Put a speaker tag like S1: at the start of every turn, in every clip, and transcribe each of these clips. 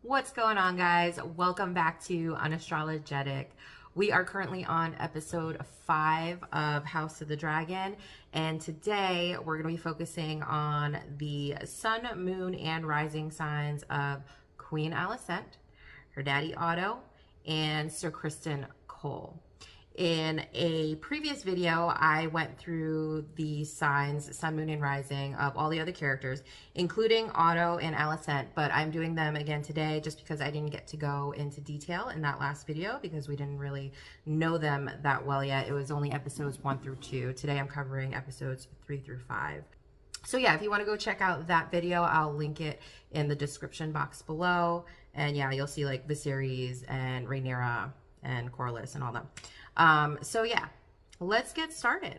S1: What's going on, guys? Welcome back to Unastrologetic. We are currently on episode 5 of House of the Dragon, and today we're going to be focusing on the sun, moon, and rising signs of Queen Alicent, her daddy Otto, and Sir Criston Cole. In a previous video, I went through the signs, sun, moon, and rising of all the other characters, including Otto and Alicent, but I'm doing them again today just because I didn't get to go into detail in that last video because we didn't really know them that well yet. It was only episodes 1 through 2. Today I'm covering episodes 3 through 5. So yeah, if you want to go check out that video, I'll link it in the description box below. And yeah, you'll see like Vyserys and Rhaenyra and Corlys and all them. So yeah, let's get started.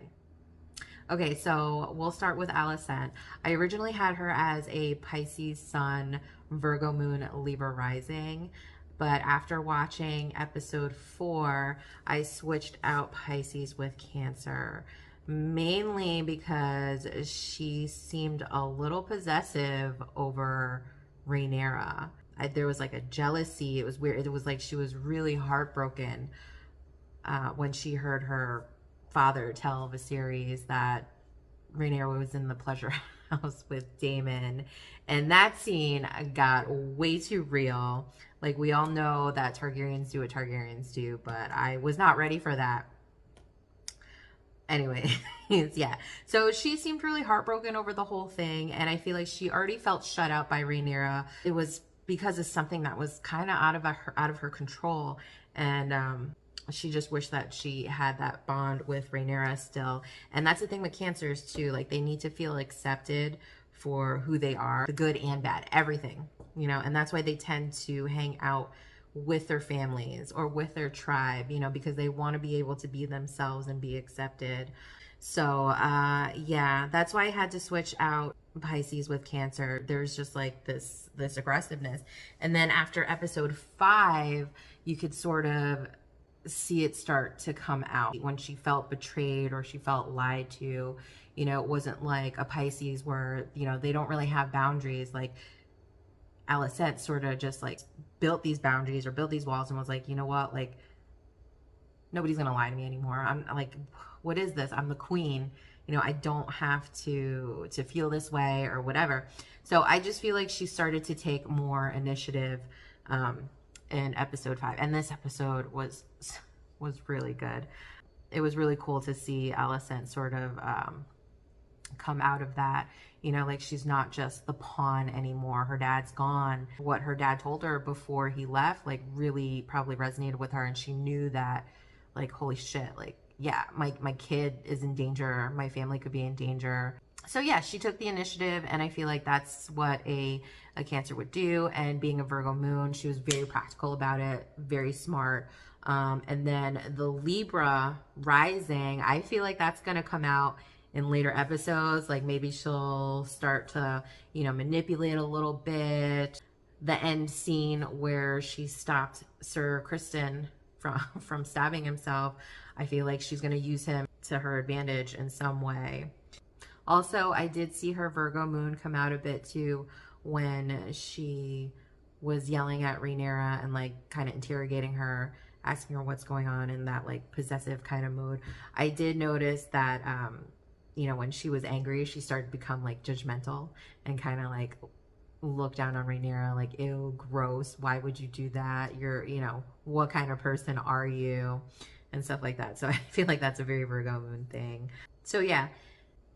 S1: Okay, so we'll start with Alicent. I originally had her as a Pisces sun, Virgo moon, Libra rising, but after watching episode 4, I switched out Pisces with Cancer, mainly because she seemed a little possessive over Rhaenyra. There was like a jealousy. It was weird. It was like she was really heartbroken when she heard her father tell Vyserys that Rhaenyra was in the pleasure house with Daemon. And that scene got way too real. Like, we all know that Targaryens do what Targaryens do, but I was not ready for that. Anyway, yeah. So she seemed really heartbroken over the whole thing, and I feel like she already felt shut out by Rhaenyra. It was because of something that was kind of out of her control, and she just wished that she had that bond with Rhaenyra still. And that's the thing with Cancers too. Like, they need to feel accepted for who they are, the good and bad, everything, you know. And that's why they tend to hang out with their families or with their tribe, you know, because they want to be able to be themselves and be accepted. So yeah, that's why I had to switch out Pisces with Cancer. There's just like this aggressiveness. And then after episode 5, you could sort of see it start to come out when she felt betrayed or she felt lied to. You know, it wasn't like a Pisces where, you know, they don't really have boundaries. Like, Alicent sort of just like built these boundaries or built these walls and was like, you know what, like, nobody's gonna lie to me anymore. I'm like, what is this? I'm the queen. You know, I don't have to feel this way or whatever. So I just feel like she started to take more initiative in episode 5, and this episode was really good. It was really cool to see Alicent sort of come out of that, you know, like, she's not just the pawn anymore. Her dad's gone. What her dad told her before he left, like, really probably resonated with her, and she knew that, like, holy shit, like, yeah, my kid is in danger, my family could be in danger. So yeah, she took the initiative, and I feel like that's what a Cancer would do. And being a Virgo moon, she was very practical about it, very smart. And then the Libra rising, I feel like that's going to come out in later episodes. Like, maybe she'll start to, you know, manipulate a little bit. The end scene where she stopped Sir Criston from stabbing himself, I feel like she's going to use him to her advantage in some way. Also, I did see her Virgo moon come out a bit too when she was yelling at Rhaenyra and like kind of interrogating her, asking her what's going on in that like possessive kind of mood. I did notice that, you know, when she was angry, she started to become like judgmental and kind of like look down on Rhaenyra like, ew, gross, why would you do that? You're, you know, what kind of person are you? And stuff like that. So I feel like that's a very Virgo moon thing. So yeah,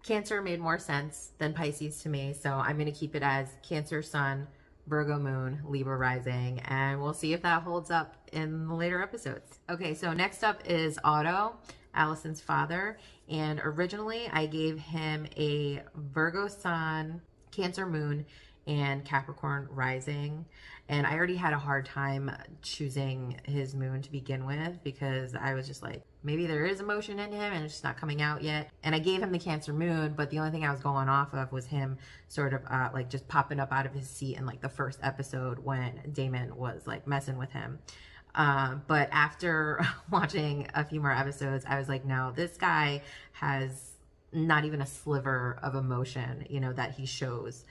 S1: Cancer made more sense than Pisces to me. So I'm going to keep it as Cancer sun, Virgo moon, Libra rising, and we'll see if that holds up in the later episodes. Okay, so next up is Otto, Alicent's father. And originally I gave him a Virgo sun, Cancer moon, and Capricorn rising. And I already had a hard time choosing his moon to begin with because I was just like, maybe there is emotion in him and it's just not coming out yet. And I gave him the Cancer moon, but the only thing I was going off of was him sort of like just popping up out of his seat in like the first episode when Daemon was like messing with him. But after watching a few more episodes, I was like, no, this guy has not even a sliver of emotion, you know, that he shows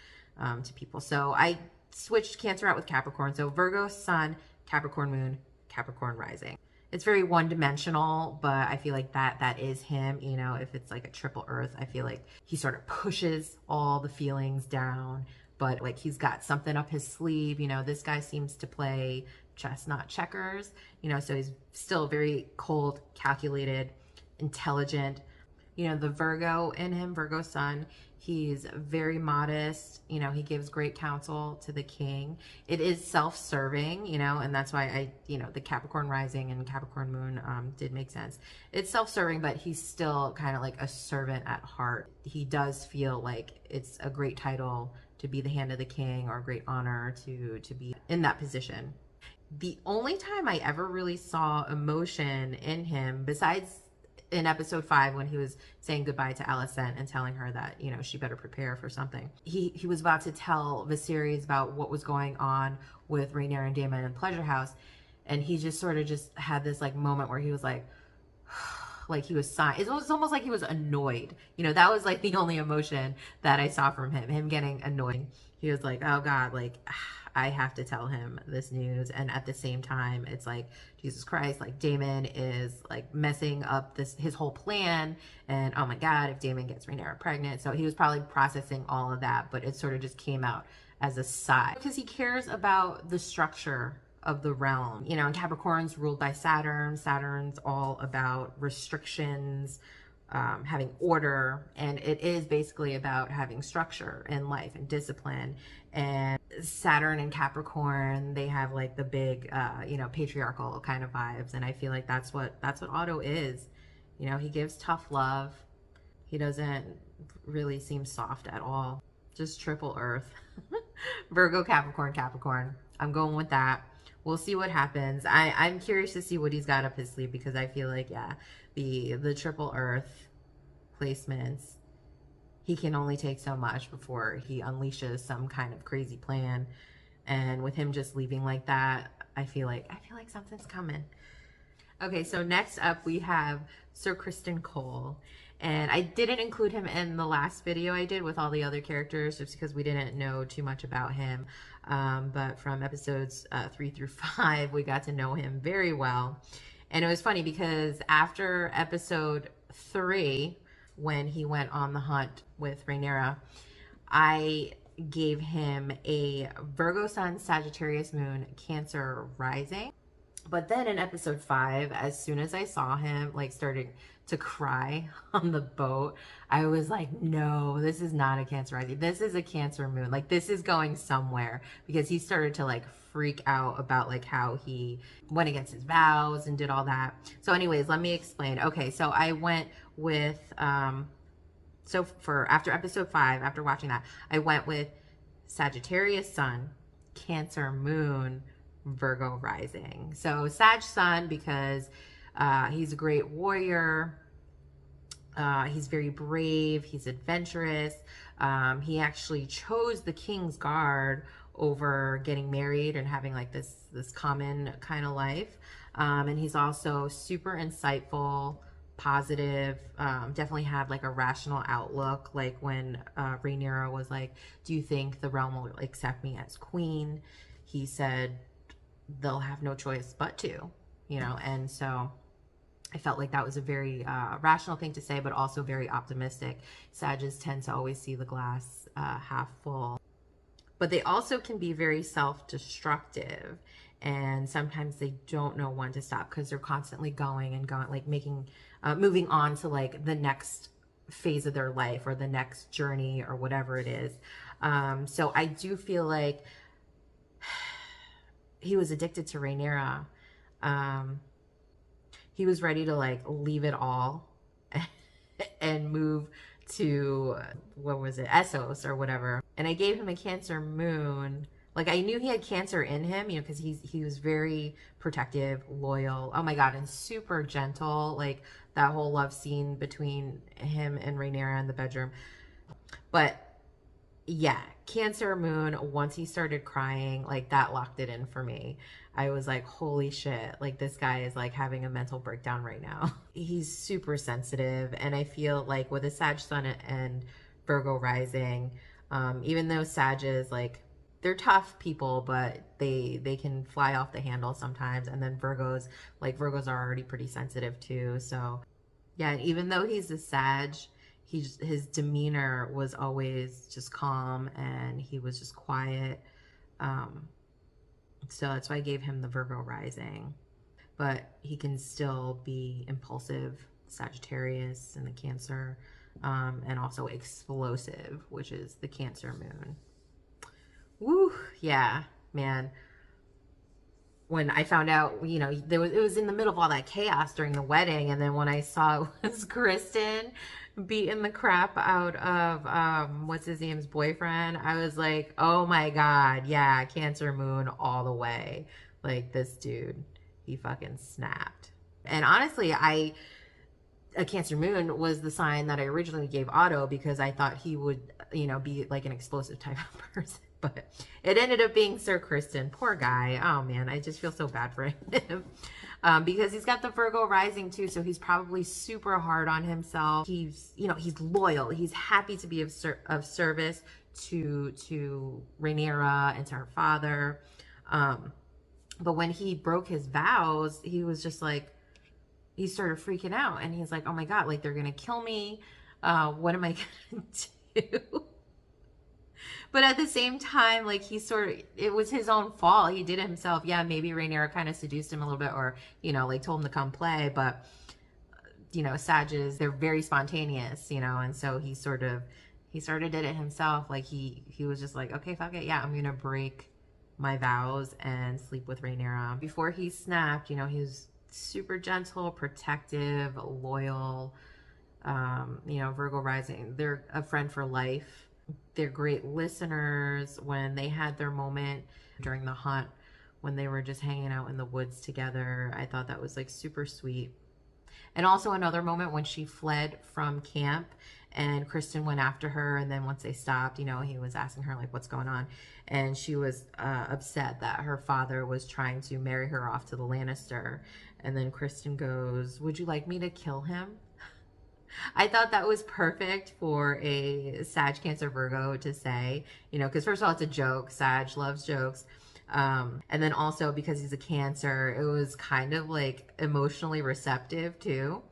S1: to people. So I switched Cancer out with Capricorn. So Virgo Sun, Capricorn Moon, Capricorn Rising. It's very one-dimensional, but I feel like that is him. You know, if it's like a triple Earth, I feel like he sort of pushes all the feelings down, but like he's got something up his sleeve. You know, this guy seems to play chess, not checkers. You know, so he's still very cold, calculated, intelligent. You know, the Virgo in him, Virgo Sun, he's very modest. You know, he gives great counsel to the king. It is self-serving, you know, and that's why the Capricorn Rising and Capricorn Moon did make sense. It's self-serving, but he's still kind of like a servant at heart. He does feel like it's a great title to be the hand of the king, or a great honor to be in that position. The only time I ever really saw emotion in him, besides in episode 5 when he was saying goodbye to Alicent and telling her that, you know, she better prepare for something. He was about to tell Vyserys about what was going on with Rhaenyra and Daemon in Pleasure House, and he just sort of just had this like moment where he was like like he was sighing. It was almost like he was annoyed. You know, that was like the only emotion that I saw from him getting annoyed. He was like, oh God, like I have to tell him this news. And at the same time, it's like, Jesus Christ, like Daemon is like messing up his whole plan. And oh my God, if Daemon gets Rhaenyra pregnant. So he was probably processing all of that, but it sort of just came out as a sigh. Because he cares about the structure of the realm. You know, and Capricorn's ruled by Saturn. Saturn's all about restrictions, having order, and it is basically about having structure in life and discipline. And Saturn and Capricorn, they have like the big patriarchal kind of vibes, and I feel like that's what Otto is. You know, he gives tough love. He doesn't really seem soft at all. Just triple Earth. Virgo, Capricorn, Capricorn. I'm going with that. We'll see what happens. I'm curious to see what he's got up his sleeve, because I feel like, yeah, the triple Earth placements, he can only take so much before he unleashes some kind of crazy plan. And with him just leaving like that, I feel like something's coming. Okay, so next up we have Sir Criston Cole. And I didn't include him in the last video I did with all the other characters, just because we didn't know too much about him. But from episodes 3 through 5, we got to know him very well. And it was funny because after episode 3, when he went on the hunt with Rhaenyra, I gave him a Virgo Sun, Sagittarius Moon, Cancer Rising. But then in episode 5, as soon as I saw him like starting to cry on the boat, I was like, no, this is not a Cancer Rising. This is a Cancer Moon. Like, this is going somewhere, because he started to like freak out about like how he went against his vows and did all that. So anyways, let me explain. Okay, so I went with so for after episode 5, after watching that, I went with Sagittarius Sun, Cancer Moon, Virgo Rising. So Sag Sun, because he's a great warrior. He's very brave. He's adventurous. He actually chose the King's Guard over getting married and having like this common kind of life. And he's also super insightful, positive, definitely had like a rational outlook. Like when Rhaenyra was like, do you think the realm will accept me as queen? He said, they'll have no choice but to, you know. And so I felt like that was a very rational thing to say, but also very optimistic. Sages tend to always see the glass half full. But they also can be very self-destructive, and sometimes they don't know when to stop, because they're constantly going and going, like moving on to like the next phase of their life or the next journey or whatever it is. So I do feel like he was addicted to Rhaenyra. He was ready to like leave it all and move to, what was it, Essos or whatever. And I gave him a Cancer Moon. Like, I knew he had Cancer in him, you know, because he was very protective, loyal. Oh my God, and super gentle. Like that whole love scene between him and Rhaenyra in the bedroom. But yeah, Cancer Moon, once he started crying, like that locked it in for me. I was like, holy shit, like this guy is like having a mental breakdown right now. He's super sensitive, and I feel like with a Sag Sun and Virgo Rising, even though Sag is like they're tough people, but they can fly off the handle sometimes. And then Virgos are already pretty sensitive too. So yeah, and even though he's a Sag, his demeanor was always just calm, and he was just quiet. Um, so that's why I gave him the Virgo rising. But he can still be impulsive, Sagittarius and the Cancer, and also explosive, which is the Cancer moon. Woo, yeah, man. When I found out, it was in the middle of all that chaos during the wedding, and then when I saw it was Criston beating the crap out of what's his name's boyfriend, I was like, oh my god, yeah, Cancer moon all the way. Like, this dude, he fucking snapped. And honestly, a Cancer moon was the sign that I originally gave Otto, because I thought he would, be like an explosive type of person. But it ended up being Sir Criston. Poor guy. Oh man, I just feel so bad for him. Because he's got the Virgo rising too, so he's probably super hard on himself. He's loyal. He's happy to be of service to Rhaenyra and to her father. But when he broke his vows, he was just like, he started freaking out, and he's like, oh my god, like, they're gonna kill me. What am I gonna do? But at the same time, like, it was his own fault. He did it himself. Yeah, maybe Rhaenyra kind of seduced him a little bit, or, like, told him to come play. But, Sages, they're very spontaneous, and so he sort of did it himself. Like, he was just like, okay, fuck it. Yeah, I'm going to break my vows and sleep with Rhaenyra. Before he snapped, he was super gentle, protective, loyal. Virgo rising, they're a friend for life. They're great listeners. When they had their moment during the hunt, when they were just hanging out in the woods together, I thought that was like super sweet. And also another moment when she fled from camp and Criston went after her, and then once they stopped, he was asking her like, what's going on, and she was upset that her father was trying to marry her off to the Lannister. And then Criston goes, would you like me to kill him? I thought that was perfect for a Sag, Cancer, Virgo to say, because first of all, it's a joke. Sag loves jokes. And then also because he's a Cancer, it was kind of like emotionally receptive too.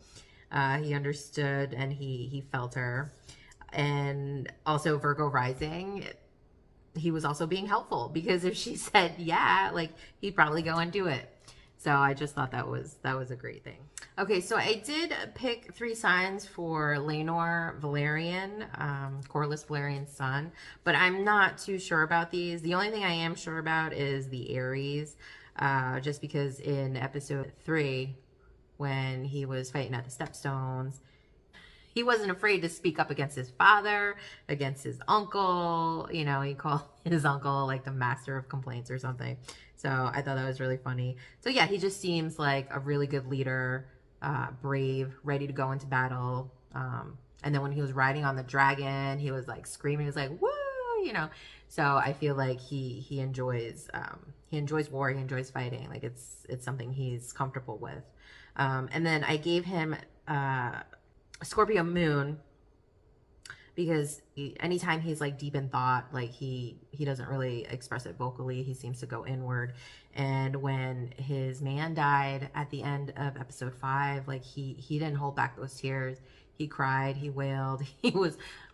S1: He understood, and he felt her. And also Virgo rising, he was also being helpful, because if she said yeah, like, he'd probably go and do it. So I just thought that was a great thing. Okay, so I did pick 3 signs for Laenor Velaryon, Corlys Velaryon's son, but I'm not too sure about these. The only thing I am sure about is the Aries, just because in episode 3, when he was fighting at the Stepstones, he wasn't afraid to speak up against his father, against his uncle. He called his uncle like the master of complaints or something. So I thought that was really funny. So yeah, he just seems like a really good leader, brave, ready to go into battle. And then when he was riding on the dragon, he was like screaming. He was like, woo, So I feel like he enjoys war. He enjoys fighting. Like, it's something he's comfortable with. And then I gave him Scorpio moon, because anytime he's like deep in thought, like he doesn't really express it vocally. He seems to go inward. And when his man died at the end of episode 5, like he didn't hold back those tears. He cried, he wailed.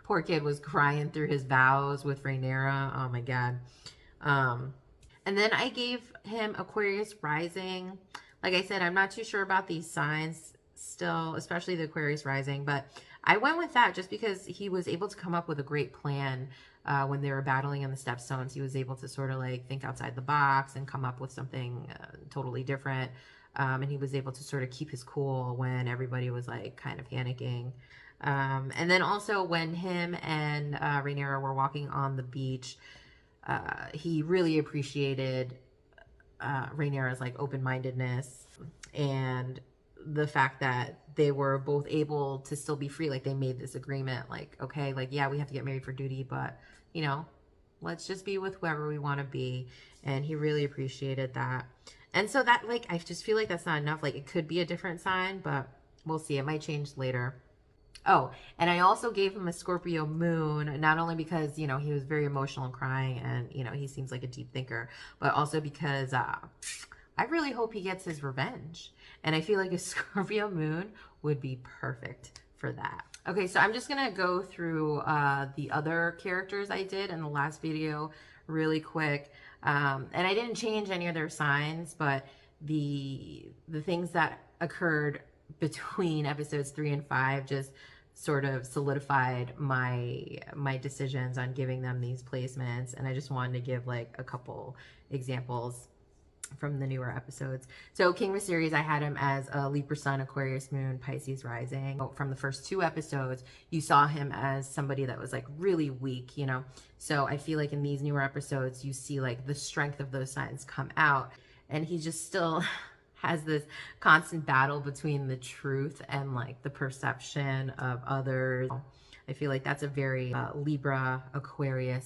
S1: Poor kid was crying through his vows with Rhaenyra. Oh my god. And then I gave him Aquarius rising. Like I said, I'm not too sure about these signs still, especially the Aquarius rising, but I went with that just because he was able to come up with a great plan when they were battling in the Stepstones. He was able to sort of like think outside the box and come up with something totally different. And he was able to sort of keep his cool when everybody was like kind of panicking. And then also when him and Rhaenyra were walking on the beach, he really appreciated Rhaenyra's like open-mindedness, and the fact that they were both able to still be free. Like, they made this agreement, like, okay, like, yeah, we have to get married for duty, but let's just be with whoever we want to be. And he really appreciated that. And so that, like, I just feel like that's not enough. Like, it could be a different sign, but we'll see. It might change later. Oh, and I also gave him a Scorpio moon, not only because, you know, he was very emotional and crying and, you know, he seems like a deep thinker, but also because I really hope he gets his revenge. And I feel like a Scorpio moon would be perfect for that. Okay, so I'm just going to go through the other characters I did in the last video really quick. And I didn't change any of their signs, but the things that occurred between episodes 3 and 5 just sort of solidified my decisions on giving them these placements, and I just wanted to give like a couple examples from the newer episodes. So King Vyserys, I had him as a Libra Sun, Aquarius Moon, Pisces Rising. From the first 2 episodes, you saw him as somebody that was like really weak, you know? So I feel like in these newer episodes, you see like the strength of those signs come out, and he just still has this constant battle between the truth and like the perception of others. I feel like that's a very Libra, Aquarius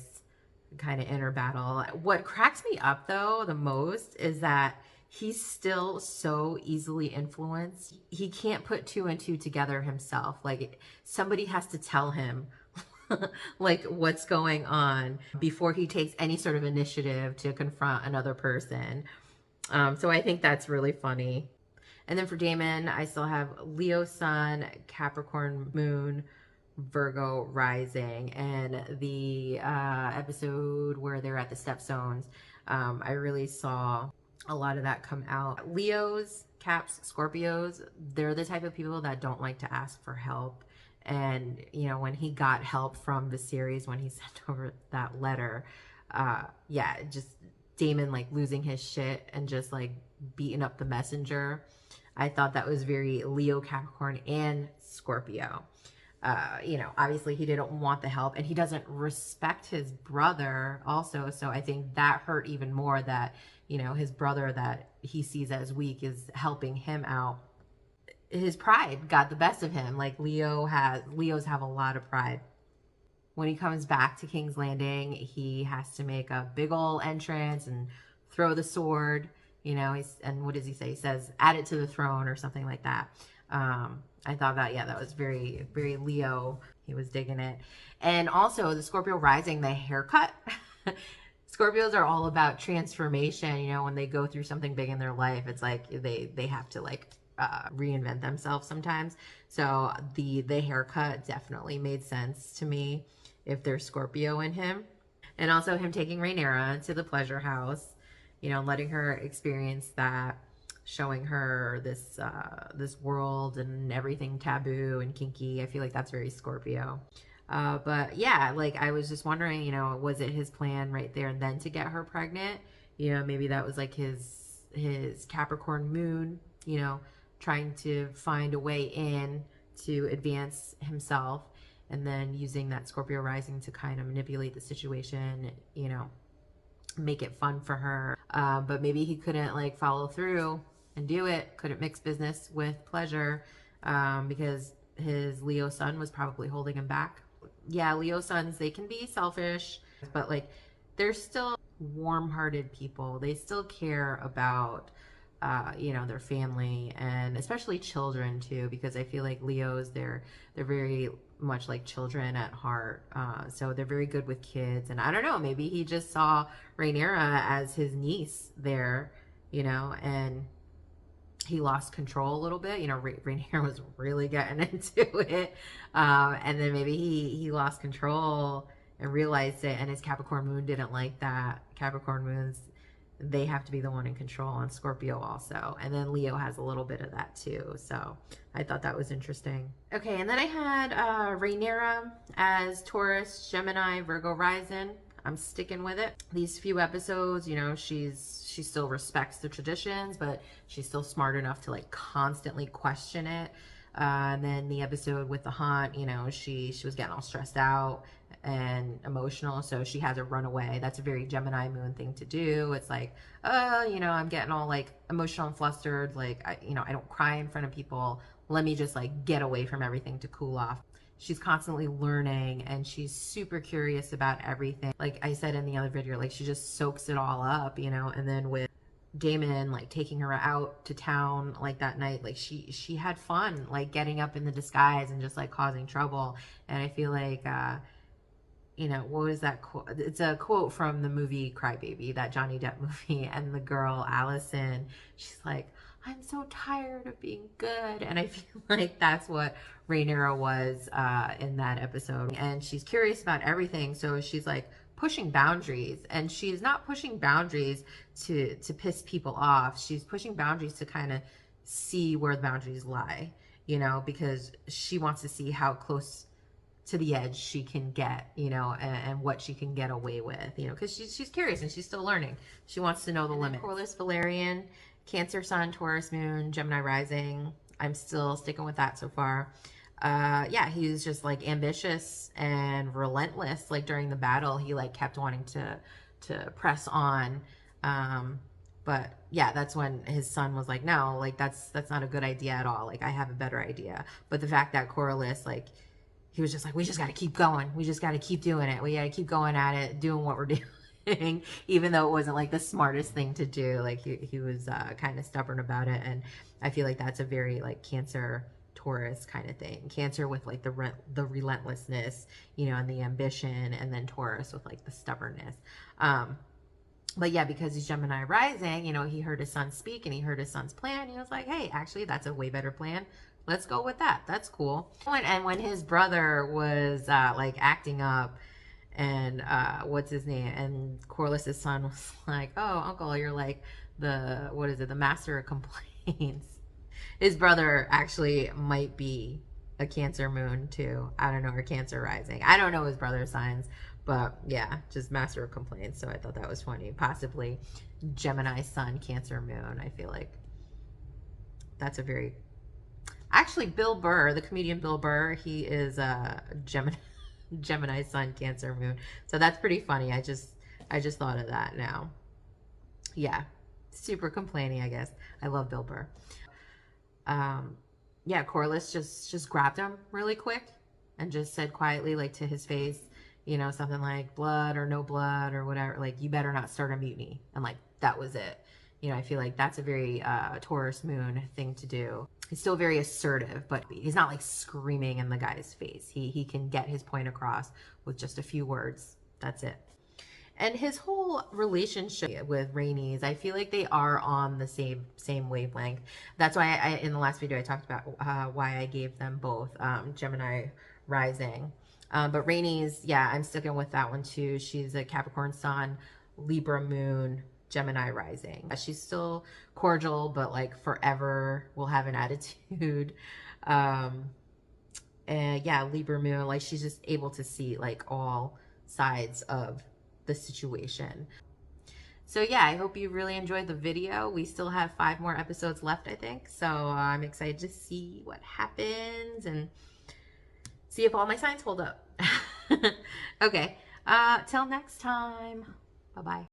S1: kind of inner battle. What cracks me up though the most is that he's still so easily influenced. He can't put 2 and 2 together himself. Like somebody has to tell him like what's going on before he takes any sort of initiative to confront another person. So I think that's really funny. And then for Daemon, I still have Leo Sun, Capricorn Moon, Virgo Rising, and the episode where they're at the Stepstones, I really saw a lot of that come out. Leos, Caps, Scorpios, they're the type of people that don't like to ask for help. And, you know, when he got help from Vyserys, when he sent over that letter, yeah, just Daemon like losing his shit and just like beating up the messenger. I thought that was very Leo, Capricorn, and Scorpio. You know, obviously he didn't want the help, and he doesn't respect his brother also. So I think that hurt even more, that, you know, his brother that he sees as weak is helping him out. His pride got the best of him. Like Leos have a lot of pride. When he comes back to King's Landing, he has to make a big ol' entrance and throw the sword, you know, and what does he say? He says, add it to the throne or something like that. I thought that, yeah, that was very, very Leo. He was digging it. And also the Scorpio Rising, the haircut. Scorpios are all about transformation. You know, when they go through something big in their life, it's like they have to like reinvent themselves sometimes. So the haircut definitely made sense to me if there's Scorpio in him. And also him taking Rhaenyra to the pleasure house, you know, letting her experience that, showing her this this world and everything taboo and kinky. I feel like that's very Scorpio. But yeah, like I was just wondering, you know, was it his plan right there and then to get her pregnant? You know, maybe that was like his Capricorn moon, you know, trying to find a way in to advance himself, and then using that Scorpio rising to kind of manipulate the situation, you know, make it fun for her. But maybe he couldn't like follow through and do it, couldn't mix business with pleasure, because his Leo sun was probably holding him back. Yeah, Leo suns, they can be selfish, but like they're still warm-hearted people. They still care about you know, their family, and especially children too, because I feel like Leos, they're very much like children at heart. So they're very good with kids. And I don't know, maybe he just saw Rhaenyra as his niece there, you know, and he lost control a little bit. You know, Rhaenyra was really getting into it. And then maybe he lost control and realized it, and his Capricorn moon didn't like that. Capricorn moons, they have to be the one in control, on Scorpio also. And then Leo has a little bit of that too. So I thought that was interesting. Okay, and then I had Rhaenyra as Taurus, Gemini, Virgo rising. I'm sticking with it. These few episodes, you know, she still respects the traditions, but she's still smart enough to like constantly question it. And then the episode with the haunt, you know, she was getting all stressed out and emotional, so she had to run away. That's a very Gemini moon thing to do. It's like, oh, you know, I'm getting all like emotional and flustered, like you know, I don't cry in front of people, let me just like get away from everything to cool off. She's constantly learning, and she's super curious about everything. Like I said in the other video, like she just soaks it all up, you know. And then with Daemon like taking her out to town like that night, like she had fun like getting up in the disguise and just like causing trouble. And I feel like you know, what was that quote? It's a quote from the movie Crybaby, that Johnny Depp movie, and the girl Alicent, she's like, I'm so tired of being good. And I feel like that's what Rhaenyra was in that episode. And she's curious about everything, so she's like pushing boundaries, and she's not pushing boundaries to piss people off. She's pushing boundaries to kind of see where the boundaries lie, you know, because she wants to see how close to the edge she can get, you know, and what she can get away with, you know, because she's curious and she's still learning. She wants to know the limit. Corlys Velaryon, Cancer Sun, Taurus Moon, Gemini Rising. I'm still sticking with that so far. Yeah, he's just like ambitious and relentless. Like during the battle, he like kept wanting to press on. But yeah, that's when his son was like, no, like that's not a good idea at all. Like I have a better idea. But the fact that Corlys, like, he was just like, we just got to keep going. We just got to keep doing it. We got to keep going at it, doing what we're doing, even though it wasn't like the smartest thing to do. Like he was kind of stubborn about it. And I feel like that's a very like Cancer Taurus kind of thing. Cancer with like the relentlessness, you know, and the ambition, and then Taurus with like the stubbornness. But yeah, because he's Gemini rising, you know, he heard his son speak and he heard his son's plan. He was like, hey, actually, that's a way better plan. Let's go with that. That's cool. And when his brother was like acting up, and what's his name? And Corlys' son was like, oh, uncle, you're like the, what is it? The master of complaints. His brother actually might be a Cancer moon too. I don't know, or Cancer rising. I don't know his brother's signs, but yeah, just master of complaints. So I thought that was funny. Possibly Gemini sun, Cancer moon. I feel like that's a very... Actually, Bill Burr, the comedian Bill Burr, he is a Gemini sun, Cancer moon. So that's pretty funny. I just thought of that now. Yeah, super complaining, I guess. I love Bill Burr. Yeah, Corlys just grabbed him really quick and just said quietly, like to his face, you know, something like blood or no blood or whatever. Like, you better not start a mutiny. And like, that was it. You know, I feel like that's a very Taurus moon thing to do. He's still very assertive, but he's not like screaming in the guy's face. He can get his point across with just a few words. That's it. And his whole relationship with Rhaenys, I feel like they are on the same wavelength. That's why in the last video I talked about why I gave them both Gemini rising. But Rhaenys, yeah, I'm sticking with that one too. She's a Capricorn sun, Libra moon, Gemini rising. She's still cordial, but like forever will have an attitude. And yeah, Libra moon, like she's just able to see like all sides of the situation. So yeah, I hope you really enjoyed the video. We still have 5 more episodes left, I think. So I'm excited to see what happens and see if all my signs hold up. Okay, till next time. Bye-bye.